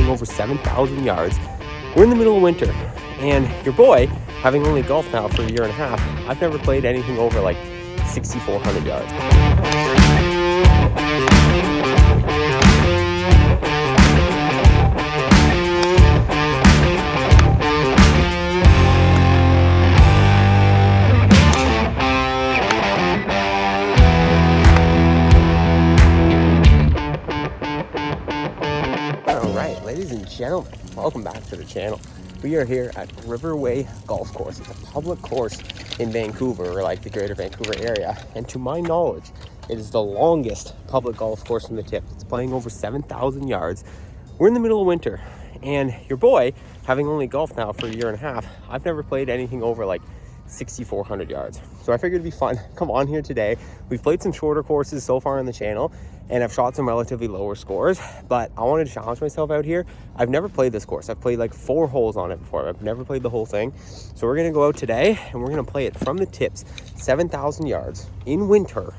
playing over 7,000 yards. We're in the middle of winter, and your boy, having only golfed now for a year and a half, I've never played anything over like 6,400 yards. Ladies and gentlemen, welcome back to the channel. We are here at Riverway Golf Course. It's a public course in Vancouver, or like the greater Vancouver area. And to my knowledge, it is the longest public golf course in the tip. It's playing over 7,000 yards. We're in the middle of winter, and your boy, having only golfed now for a year and a half, I've never played anything over like 6,400 yards. So I figured it'd be fun. Come on here today. We've played some shorter courses so far on the channel, and I've shot some relatively lower scores, but I wanted to challenge myself out here. I've never played this course. I've played like 4 holes on it before. I've never played the whole thing. So we're gonna go out today and we're gonna play it from the tips, 7,000 yards in winter.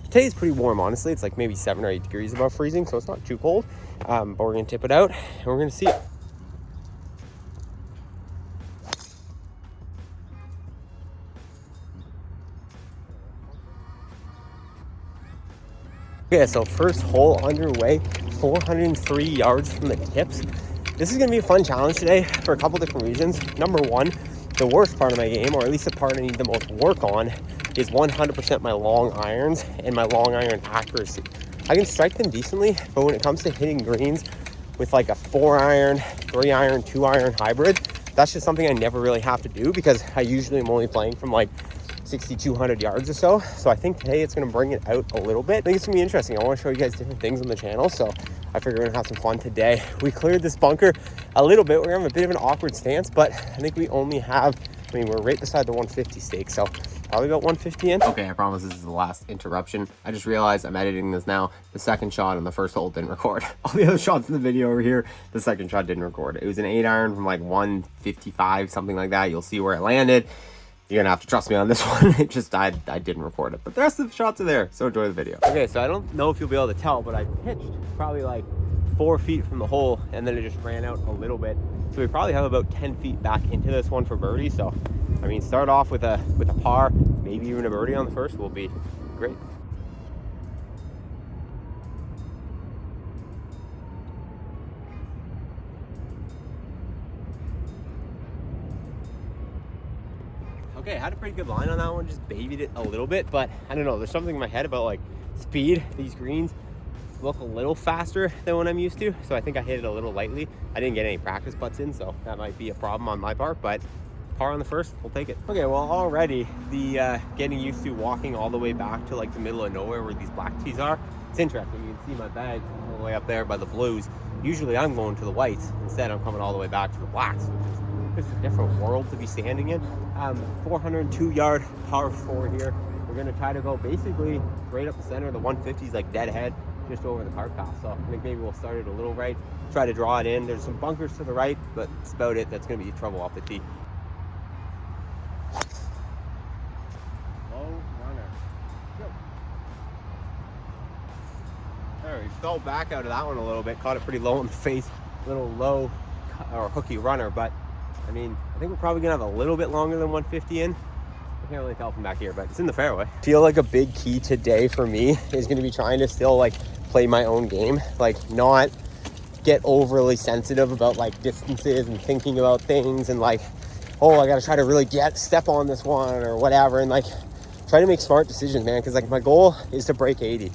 Today's pretty warm, honestly. It's like maybe 7 or 8 degrees above freezing, so it's not too cold. But we're gonna tip it out and we're gonna see it. Okay, so first hole underway, 403 yards from the tips. This is gonna be a fun challenge today for a couple different reasons. Number one, the worst part of my game, or at least the part I need the most work on, is 100% my long irons and my long iron accuracy. I can strike them decently, but when it comes to hitting greens with like a 4-iron, 3-iron, 2-iron hybrid, that's just something I never really have to do because I usually am only playing from like 6,200 yards or so. So I think today it's going to bring it out a little bit. I think it's going to be interesting. I want to show you guys different things on the channel. So I figure we're going to have some fun today. We cleared this bunker a little bit. We're going to have a bit of an awkward stance, but I think we only have, we're right beside the 150 stake. So probably about 150 in. Okay, I promise this is the last interruption. I just realized I'm editing this now. The second shot on the first hole didn't record. All the other shots in the video over here, the second shot didn't record. It was an 8-iron from like 155, something like that. You'll see where it landed. You're gonna have to trust me on this one. It just I didn't record it, but the rest of the shots are there, so enjoy the video. Okay, so I don't know if you'll be able to tell, but I pitched probably like 4 feet from the hole, and then it just ran out a little bit. So we probably have about 10 feet back into this one for birdie. So I mean, start off with a par, maybe even a birdie on the first will be great. Okay, I had a pretty good line on that one, just babied it a little bit, but I don't know, there's something in my head about like speed. These greens look a little faster than what I'm used to, so I think I hit it a little lightly. I didn't get any practice putts in, so that might be a problem on my part, but par on the first, we'll take it. Okay, well already the getting used to walking all the way back to like the middle of nowhere where these black tees are, it's interesting. You can see my bag all the way up there by the blues. Usually I'm going to the whites. Instead, I'm coming all the way back to the blacks, which is just a different world to be standing in. 402 yard par 4 here. We're gonna try to go basically right up the center. The 150 is like dead ahead, just over the cart path. So I think maybe we'll start it a little right, try to draw it in. There's some bunkers to the right, but that's about it. That's gonna be trouble off the tee. Low runner. Go. There, we fell back out of that one a little bit, caught it pretty low in the face, little low or hooky runner, but I mean, I think we're probably gonna have a little bit longer than 150 in. I can't really tell from back here, but it's in the fairway. I feel like a big key today for me is gonna be trying to still like play my own game, like not get overly sensitive about like distances and thinking about things and like, oh, I gotta try to really step on this one or whatever, and like try to make smart decisions, man, because like my goal is to break 80.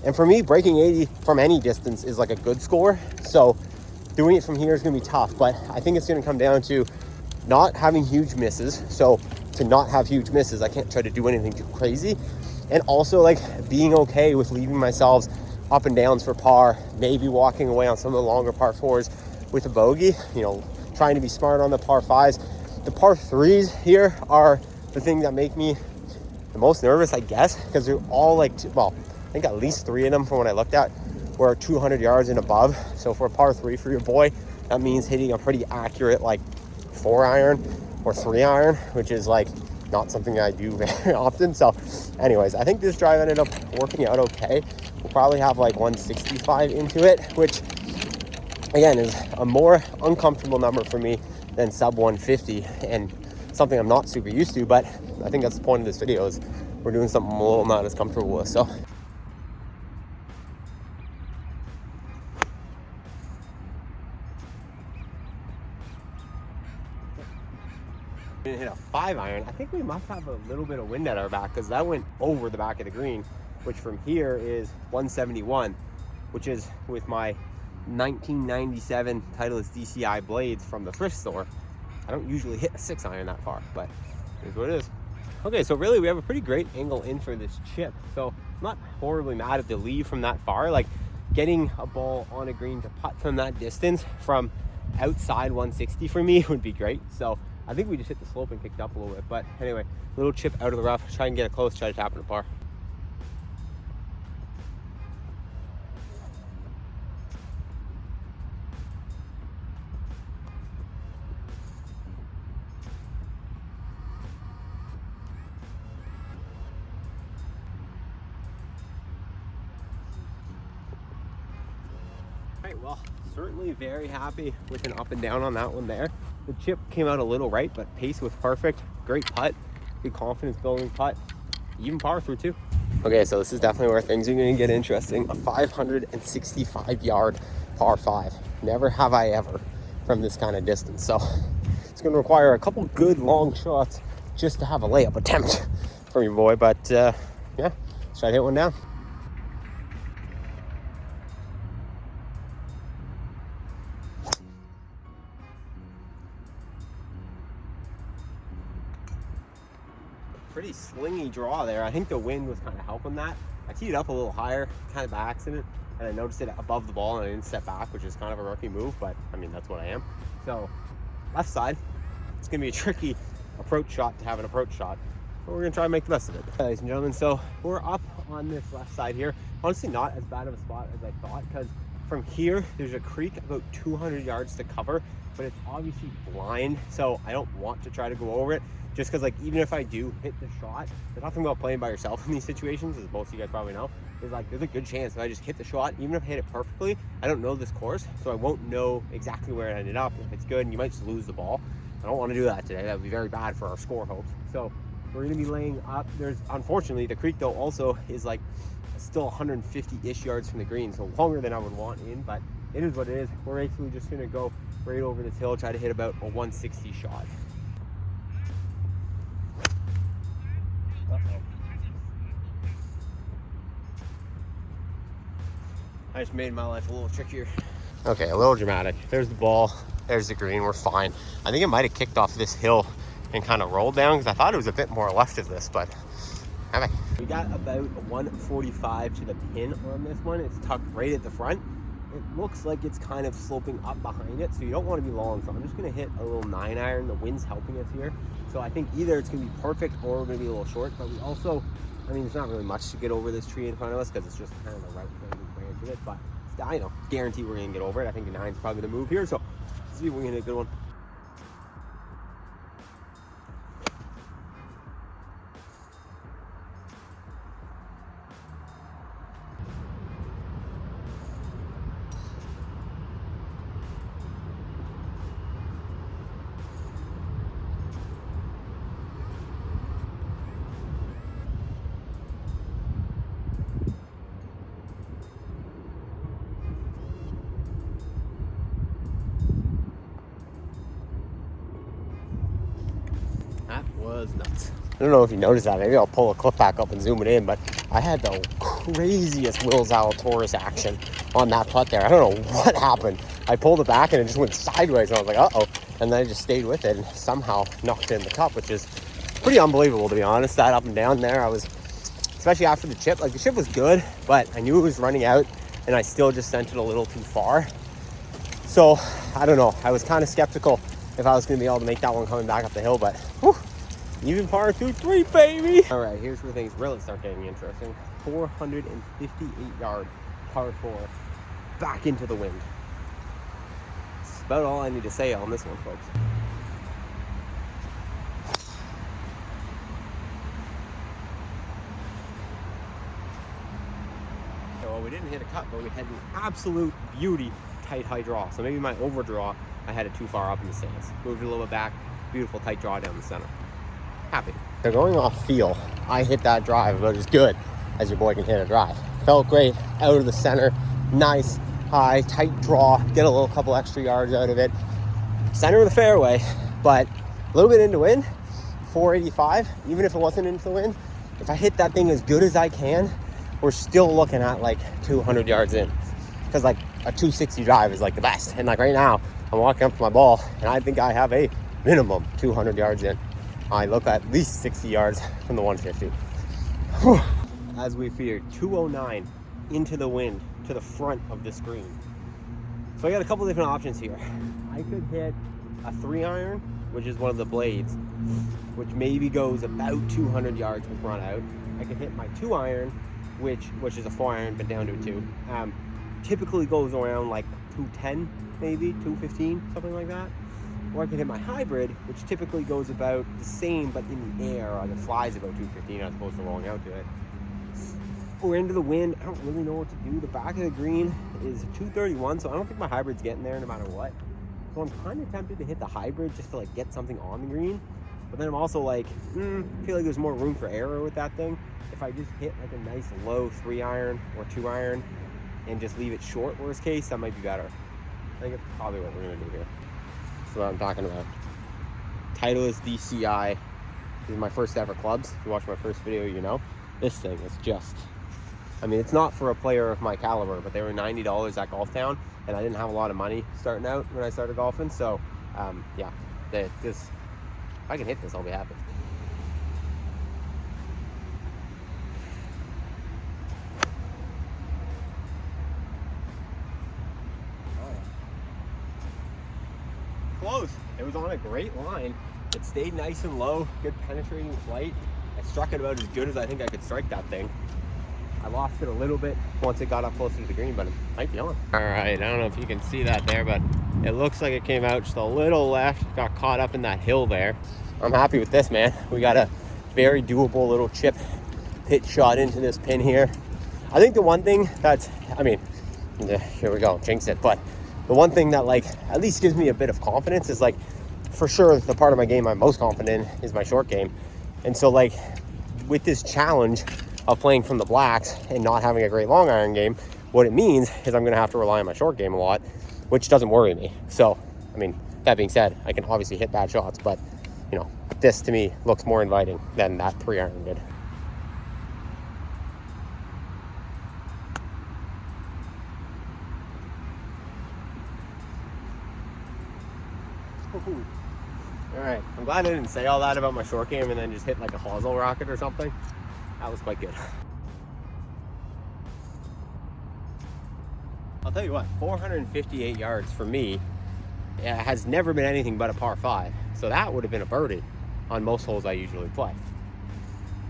And for me, breaking 80 from any distance is like a good score. So doing it from here is going to be tough, but I think it's going to come down to not having huge misses. So to not have huge misses, I can't try to do anything too crazy. And also like being okay with leaving myself up and downs for par, maybe walking away on some of the longer par 4s with a bogey, you know, trying to be smart on the par 5s. The par 3s here are the thing that make me the most nervous, I guess, because they're all like, well, I think at least 3 of them from what I looked at were 200 yards and above. So for a par 3 for your boy, that means hitting a pretty accurate like 4-iron or 3-iron, which is like not something I do very often. So anyways, I think this drive ended up working out okay. We'll probably have like 165 into it, which again, is a more uncomfortable number for me than sub 150, and something I'm not super used to, but I think that's the point of this video, is we're doing something I'm a little not as comfortable with. So hit a 5-iron. I think we must have a little bit of wind at our back, because that went over the back of the green, which from here is 171, which is with my 1997 Titleist DCI blades from the thrift store. I don't usually hit a 6-iron that far, but here's what it is. Okay, so really we have a pretty great angle in for this chip. So I'm not horribly mad at the leave from that far. Like, getting a ball on a green to putt from that distance from outside 160 for me would be great. So I think we just hit the slope and kicked up a little bit. But anyway, little chip out of the rough, try and get it close, try to tap it apart. Well, certainly very happy with an up and down on that one there. The chip came out a little right, but pace was perfect. Great putt, good confidence building putt, even par through too. Okay, so this is definitely where things are going to get interesting. A 565 yard par 5. Never have I ever from this kind of distance. So it's going to require a couple good long shots just to have a layup attempt from your boy. But yeah, let's try to hit one down. Pretty slingy draw there. I think the wind was kind of helping that. I teed it up a little higher, kind of by accident, and I noticed it above the ball and I didn't step back, which is kind of a rookie move, but I mean, that's what I am. So left side, it's gonna be a tricky approach shot to have an approach shot, but we're gonna try and make the best of it. Ladies and gentlemen, so we're up on this left side here. Honestly, not as bad of a spot as I thought, because from here, there's a creek about 200 yards to cover, but it's obviously blind, so I don't want to try to go over it. Just because, like, even if I do hit the shot, the tough thing about playing by yourself in these situations, as most of you guys probably know, is like there's a good chance if I just hit the shot, even if I hit it perfectly, I don't know this course, so I won't know exactly where it ended up. If it's good, and you might just lose the ball. I don't want to do that today. That would be very bad for our score hopes. So we're going to be laying up. There's, unfortunately, the creek though also is like still 150-ish yards from the green, so longer than I would want in, but it is what it is. We're basically just going to go right over this hill, try to hit about a 160 shot. I just made my life a little trickier. Okay, a little dramatic. There's the ball, there's the green, we're fine. I think it might have kicked off this hill and kind of rolled down, because I thought it was a bit more left of this, but okay. We got about a 145 to the pin on this one. It's tucked right at the front. It looks like it's kind of sloping up behind it, so you don't want to be long. So I'm just going to hit a little 9-iron. The wind's helping us here. So I think either it's going to be perfect or we're going to be a little short. But we also, I mean, there's not really much to get over this tree in front of us, because it's just kind of the right branch of it. But I know, guarantee we're going to get over it. I think the 9's probably the move here. So let's see if we can hit a good one. That was nuts. I don't know if you noticed that. Maybe I'll pull a clip back up and zoom it in, but I had the craziest Will Zalatoris action on that putt there. I don't know what happened. I pulled it back and it just went sideways, and I was like, uh-oh. And then I just stayed with it and somehow knocked it in the cup, which is pretty unbelievable, to be honest. That up and down there, I was, especially after the chip, like the chip was good, but I knew it was running out and I still just sent it a little too far. So, I don't know. I was kind of skeptical if I was going to be able to make that one coming back up the hill, but whew, even par 3, baby. All right, here's where things really start getting interesting. 458 yard par 4 back into the wind. That's about all I need to say on this one, folks. Well, we didn't hit a cut, but we had an absolute beauty tight high draw. So maybe my overdraw, I had it too far up in the stands. Moved it a little bit back, beautiful tight draw down the center. Happy. So going off feel, I hit that drive about as good as your boy can hit a drive. Felt great out of the center, nice, high, tight draw, get a little couple extra yards out of it. Center of the fairway, but a little bit into wind, 485, even if it wasn't into the wind, if I hit that thing as good as I can, we're still looking at like 200 yards in. Because like a 260 drive is like the best. And like right now, I'm walking up to my ball and I think I have a minimum 200 yards in. I look at least 60 yards from the 150. Whew. As we feared, 209 into the wind to the front of this green. So I got a couple different options here. I could hit a 3-iron, which is one of the blades, which maybe goes about 200 yards with run out. I could hit my 2-iron, which is a 4-iron, but down to a 2. Typically goes around like 210, maybe 215, something like that. Or I could hit my hybrid, which typically goes about the same, but in the air, like it flies about 215 as opposed to rolling out to it. We're into the wind. I don't really know what to do. The back of the green is 231, so I don't think my hybrid's getting there no matter what. So I'm kind of tempted to hit the hybrid just to like get something on the green. But then I'm also like, I feel like there's more room for error with that thing. If I just hit like a nice low 3-iron or 2-iron and just leave it short, worst case, that might be better. I think it's probably what we're gonna do here. That's what I'm talking about. Titleist DCI. These are my first ever clubs. If you watch my first video, you know. This thing is just, I mean, it's not for a player of my caliber, but they were $90 at Golf Town, and I didn't have a lot of money starting out when I started golfing. So, yeah, if I can hit this, I'll be happy. Close. It was on a great line. It stayed nice and low, good penetrating flight. I struck it about as good as I think I could strike that thing. I lost it a little bit once it got up closer to the green, but it might be on. All right, I don't know if you can see that there, but it looks like it came out just a little left, got caught up in that hill there. I'm happy with this, man. We got a very doable little chip pitch shot into this pin here. I think the one thing that's, I mean, here we go, jinx it, but the one thing that like at least gives me a bit of confidence is like, for sure, the part of my game I'm most confident in is my short game. And so like with this challenge of playing from the blacks and not having a great long iron game, what it means is I'm gonna have to rely on my short game a lot, which doesn't worry me. So, I mean, that being said, I can obviously hit bad shots, but you know, this to me looks more inviting than that 3-iron did. All right, I'm glad I didn't say all that about my short game and then just hit like a hosel rocket or something. That was quite good. I'll tell you what, 458 yards for me has never been anything but a par 5. So that would have been a birdie on most holes I usually play.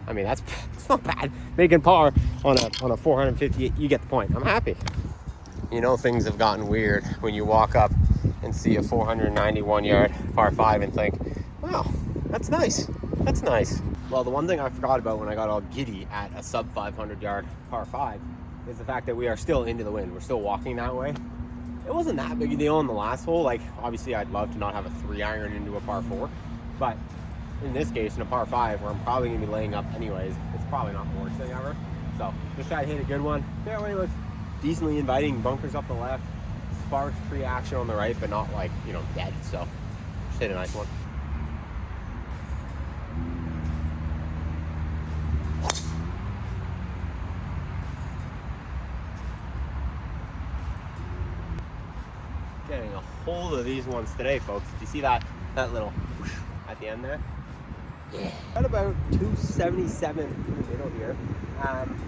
I mean, it's not bad. Making par on a 458, you get the point. I'm happy. You know, things have gotten weird when you walk up and see a 491 yard par 5 and think, wow, that's nice. That's nice. Well, the one thing I forgot about when I got all giddy at a sub 500 yard par 5 is the fact that we are still into the wind. We're still walking that way. It wasn't that big a deal in the last hole. Like, obviously I'd love to not have a 3-iron into a par 4, but in this case, in a par 5 where I'm probably gonna be laying up anyways, it's probably not the worst thing ever. So just try to hit a good one. Fairway looks decently inviting, bunkers up the left, sparks pre-action on the right, but not like, you know, dead. So just hit a nice one. Getting a hold of these ones today, folks. Do you see that little whoosh at the end there? Yeah. Got about 277 in the middle here.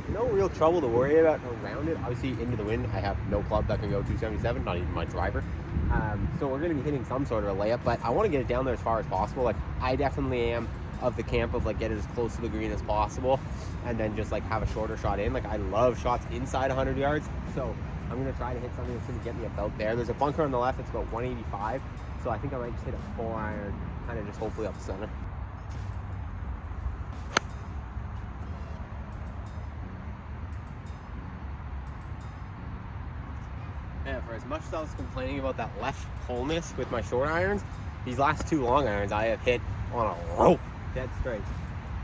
No real trouble to worry about around it. Obviously, into the wind, I have no club that can go 277, not even my driver. So we're going to be hitting some sort of a layup, but I want to get it down there as far as possible. Like, I definitely am of the camp of like get it as close to the green as possible and then just like have a shorter shot in. Like, I love shots inside 100 yards. So I'm going to try to hit something that's going to get me about there. There's a bunker on the left that's about 185. So I think I might just hit a 4-iron, kind of just hopefully up the center. Yeah, for as much much as I was complaining about that left pullness with my short irons, these last 2 long irons I have hit on a rope, dead straight.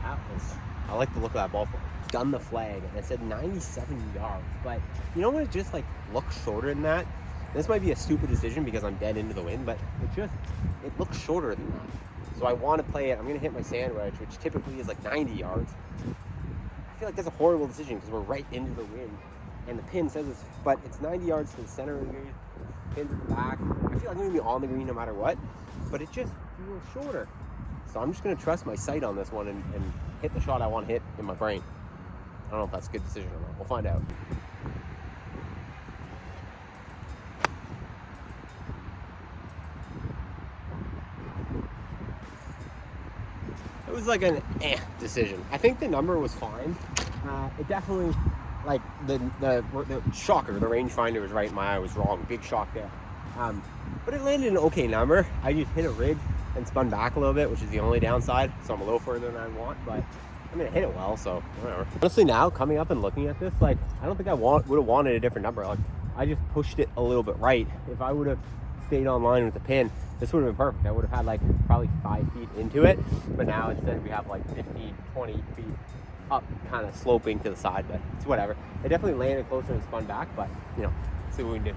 I like the look of that ball. Done the flag, and it said 97 yards. But you know what? It just like looks shorter than that. This might be a stupid decision because I'm dead into the wind, but it looks shorter than that. So I want to play it. I'm gonna hit my sand wedge, which typically is like 90 yards. I feel like that's a horrible decision because we're right into the wind, and the pin says it's, but it's 90 yards to the center of the green. Pins at the back. I feel like I'm gonna be on the green no matter what, but it just feels shorter. So I'm just gonna trust my sight on this one and hit the shot I want to hit in my brain. I don't know if that's a good decision or not. We'll find out. It was like an decision. I think the number was fine. It definitely, like the shocker, the rangefinder was right, my eye was wrong. Big shock there. But it landed an okay number. I just hit a ridge and spun back a little bit, which is the only downside. So I'm a little further than I want, but I mean, I hit it well, so whatever. Honestly, now coming up and looking at this, like I don't think I would have wanted a different number. Like I just pushed it a little bit right. If I would have stayed on line with the pin, this would have been perfect. I would have had like probably 5 feet into it, but now instead we have like 15, 20 feet up, kind of sloping to the side. But it's whatever. It definitely landed closer and spun back, but you know, see what we can do.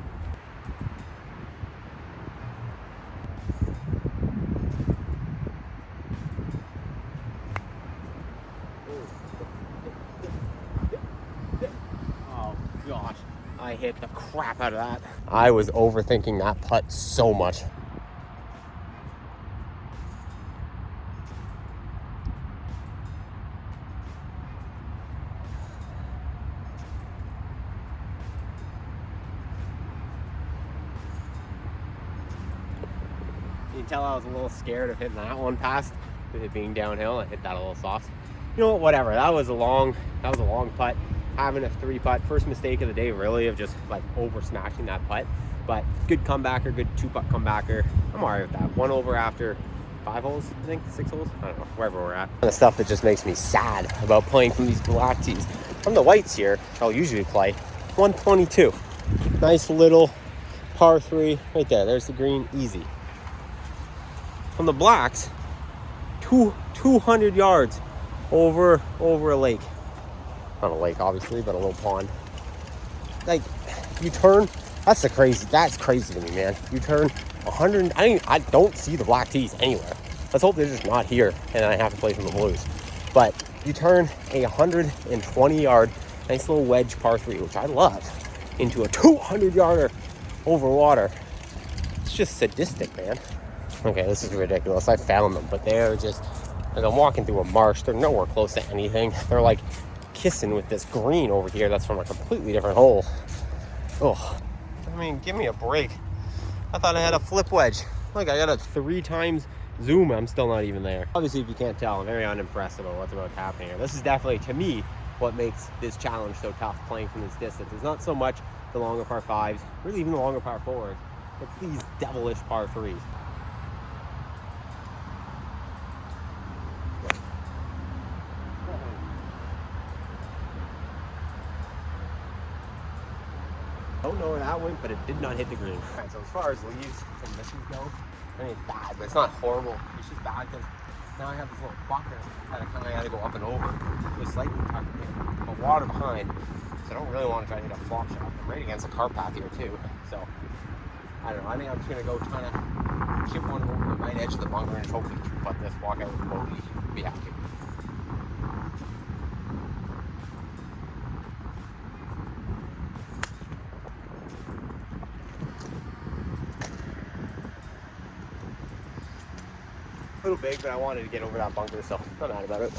Gosh, I hit the crap out of that. I was overthinking that putt so much. You can tell I was a little scared of hitting that one past with it being downhill. I hit that a little soft. You know what, whatever. That was a long putt. Having a 3 putt, first mistake of the day really, of just like over smashing that putt. But good comebacker, good 2 putt comebacker. I'm alright with that. 1 over after 5 holes, I think, 6 holes, I don't know, wherever we're at. The stuff that just makes me sad about playing from these black tees. From the whites here, I'll usually play 122. Nice little par 3 right there. There's the green, easy. From the blacks, 200 yards over a lake. Not a lake, obviously, but a little pond. Like, you turn, that's crazy to me, man. You turn 100, I don't see the black tees anywhere. Let's hope they're just not here, and I have to play from the blues. But you turn a 120-yard, nice little wedge par 3, which I love, into a 200-yarder over water. It's just sadistic, man. Okay, this is ridiculous. I found them, but they're just, like, I'm walking through a marsh. They're nowhere close to anything. They're like kissing with this green over here that's from a completely different hole. Oh, I mean, give me a break. I thought I had a flip wedge. Look, I got a 3 times zoom. I'm still not even there. Obviously, if you can't tell, I'm very unimpressed about what's about to happen here. This is definitely, to me, what makes this challenge so tough, playing from this distance. It's not so much the longer par 5s, really even the longer par 4s. It's these devilish par 3s. Don't know where that went, but it did not hit the green. All right, so as far as leaves and misses go, I mean, it's bad, but it's not horrible. It's just bad because now I have this little bunker that I kind of got to go up and over. So it's slightly tucked in, but water behind. So I don't really want to try to hit a flop shot. I'm right against a car path here too. So I don't know. I think I'm just gonna go trying to chip one over the right edge of the bunker and hopefully 2-putt this, walk out with the bogey, be happy. A little big, but I wanted to get over that bunker, so I'm not mad about it.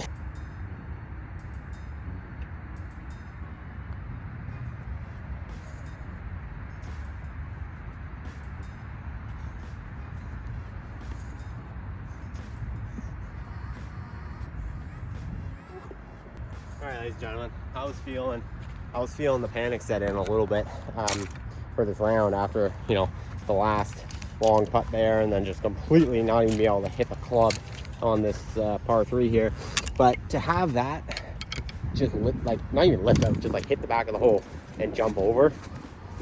All right, ladies and gentlemen, I was feeling the panic set in a little bit for this round after, you know, the last long putt there, and then just completely not even be able to hit the club on this par 3 here. But to have that just not even lift out, just like hit the back of the hole and jump over,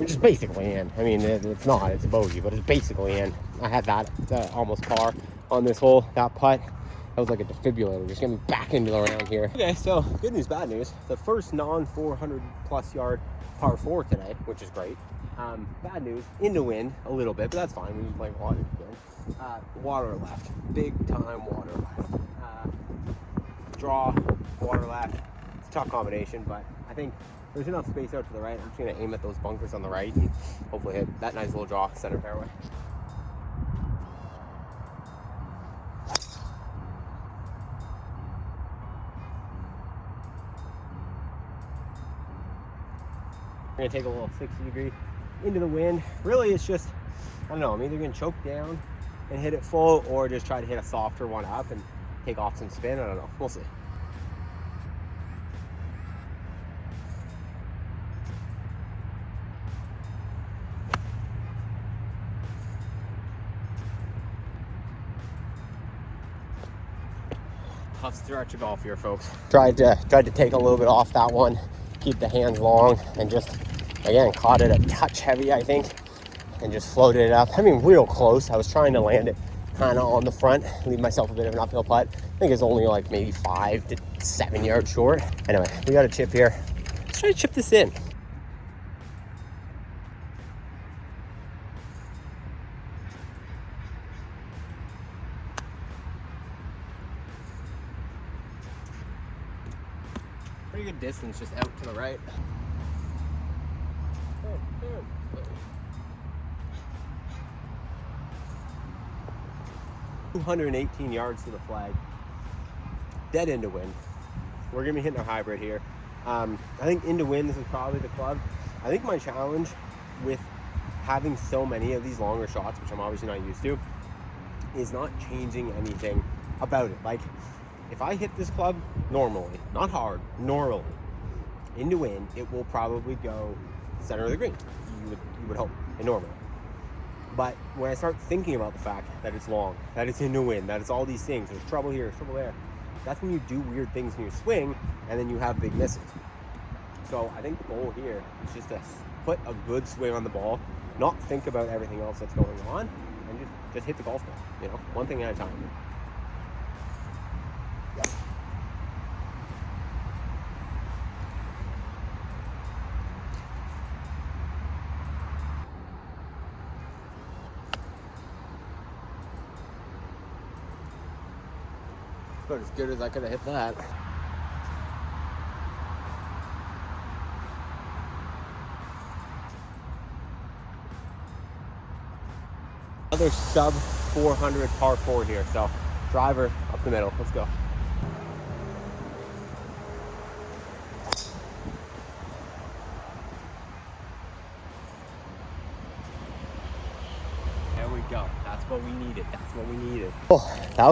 which is basically in. I mean, it's not, it's a bogey, but it's basically in. I had that almost par on this hole, that putt. That was like a defibrillator, just getting me back into the round here. Okay, so good news, bad news. The first non-400 plus yard par 4 today, which is great. Bad news, into wind a little bit, but that's fine. We like water again. Water left, big time water left. Draw, water left. It's a tough combination, but I think there's enough space out to the right. I'm just gonna aim at those bunkers on the right and hopefully hit that nice little draw center fairway. We're gonna take a little 60-degree into the wind. Really, it's just, I don't know, I'm either gonna choke down and hit it full or just try to hit a softer one up and take off some spin. I don't know, we'll see. Tough stretch of golf here, folks. Tried to take a little bit off that one, keep the hands long, and just, again, caught it a touch heavy, I think, and just floated it up. I mean, real close. I was trying to land it kind of on the front, leave myself a bit of an uphill putt. I think it's only like maybe 5 to 7 yards short. Anyway, we got a chip here. Let's try to chip this in. Pretty good distance, just out to the right. 218 yards to the flag. Dead into wind. We're gonna be hitting a hybrid here. I think into wind, this is probably the club. I think my challenge with having so many of these longer shots, which I'm obviously not used to, is not changing anything about it. Like, if I hit this club normally, not hard, normally, into wind, it will probably go center of the green. You would hope, and normally. But when I start thinking about the fact that it's long, that it's into wind, that it's all these things, there's trouble here, there's trouble there, that's when you do weird things in your swing, and then you have big misses. So I think the goal here is just to put a good swing on the ball, not think about everything else that's going on, and just hit the golf ball, you know, one thing at a time. About as good as I could have hit that. Another sub 400 par 4 here, so driver up the middle. Let's go. There we go. That's what we needed. That's what we needed. Oh, that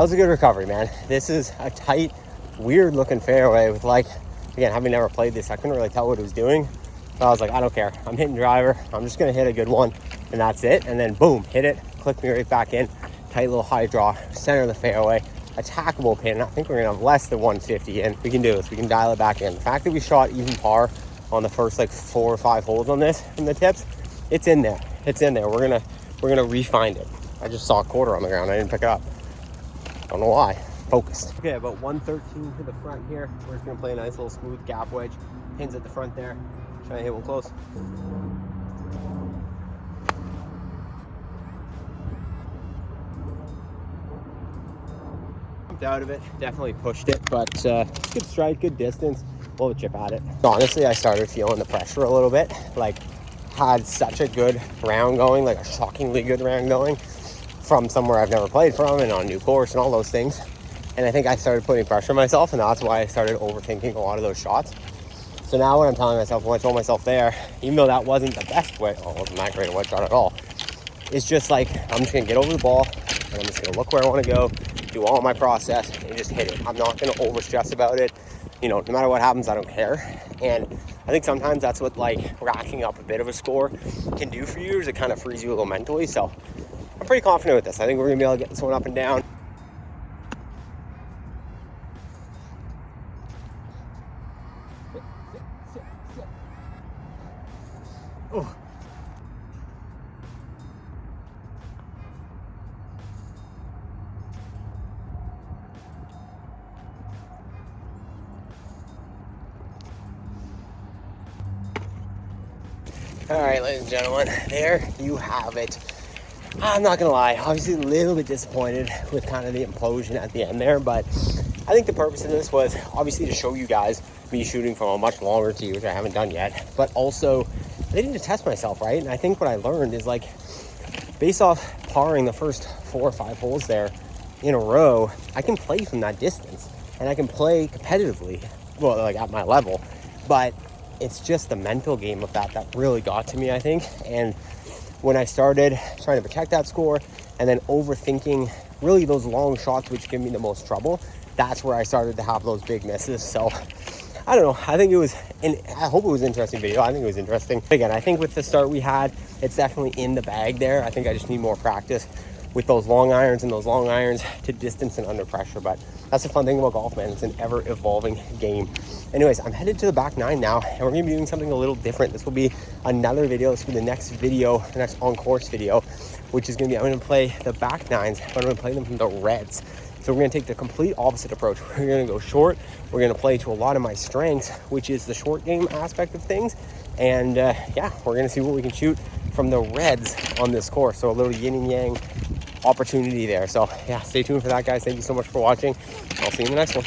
was a good recovery, man. This is a tight, weird looking fairway with, like, again, having never played this, I couldn't really tell what it was doing. So I was like, I don't care. I'm hitting driver. I'm just going to hit a good one, and that's it. And then, boom, hit it, click me right back in. Tight little high draw, center of the fairway, attackable pin. I think we're going to have less than 150 in. We can do this. We can dial it back in. The fact that we shot even par on the first, like, 4 or 5 holes on this from the tips, it's in there. It's in there. We're gonna re-find it. I just saw a quarter on the ground. I didn't pick it up. Don't know why. Focused. Okay, about 113 to the front here. We're just gonna play a nice little smooth gap wedge. Pins at the front there. Try to hit one close. Jumped out of it. Definitely pushed it, but good strike, good distance. We'll chip at it. Honestly, I started feeling the pressure a little bit. Like, had such a good round going, like a shockingly good round going, from somewhere I've never played from and on a new course and all those things. And I think I started putting pressure on myself, and that's why I started overthinking a lot of those shots. So now what I'm telling myself, when I told myself there, even though that wasn't the best way, well, it wasn't that great a wedge shot at all, it's just like, I'm just gonna get over the ball and I'm just gonna look where I wanna go, do all my process and just hit it. I'm not gonna over stress about it. You know, no matter what happens, I don't care. And I think sometimes that's what, like, racking up a bit of a score can do for you, is it kind of frees you a little mentally. So I'm pretty confident with this. I think we're gonna be able to get this one up and down. All right, ladies and gentlemen, there you have it. I'm not gonna lie, obviously a little bit disappointed with kind of the implosion at the end there, but I think the purpose of this was obviously to show you guys me shooting from a much longer tee, which I haven't done yet, but also I need to test myself, right? And I think what I learned is, like, based off parring the first 4 or 5 holes there in a row, I can play from that distance and I can play competitively, well, like at my level, but it's just the mental game of that really got to me, I think. And when I started trying to protect that score and then overthinking really those long shots, which give me the most trouble, that's where I started to have those big misses. So I don't know. I think it was, I hope it was an interesting video. I think it was interesting. Again, I think with the start we had, it's definitely in the bag there. I think I just need more practice with those long irons and those long irons to distance and under pressure. But that's the fun thing about golf, man. It's an ever evolving game. Anyways, I'm headed to the back 9 now, and we're gonna be doing something a little different. This will be another video. This will be the next video, the next on-course video, which is gonna be, I'm gonna play the back 9s, but I'm gonna play them from the reds. So we're gonna take the complete opposite approach. We're gonna go short. We're gonna play to a lot of my strengths, which is the short game aspect of things. And yeah, we're gonna see what we can shoot from the reds on this course. So a little yin and yang opportunity there. So yeah, stay tuned for that, guys. Thank you so much for watching. I'll see you in the next one.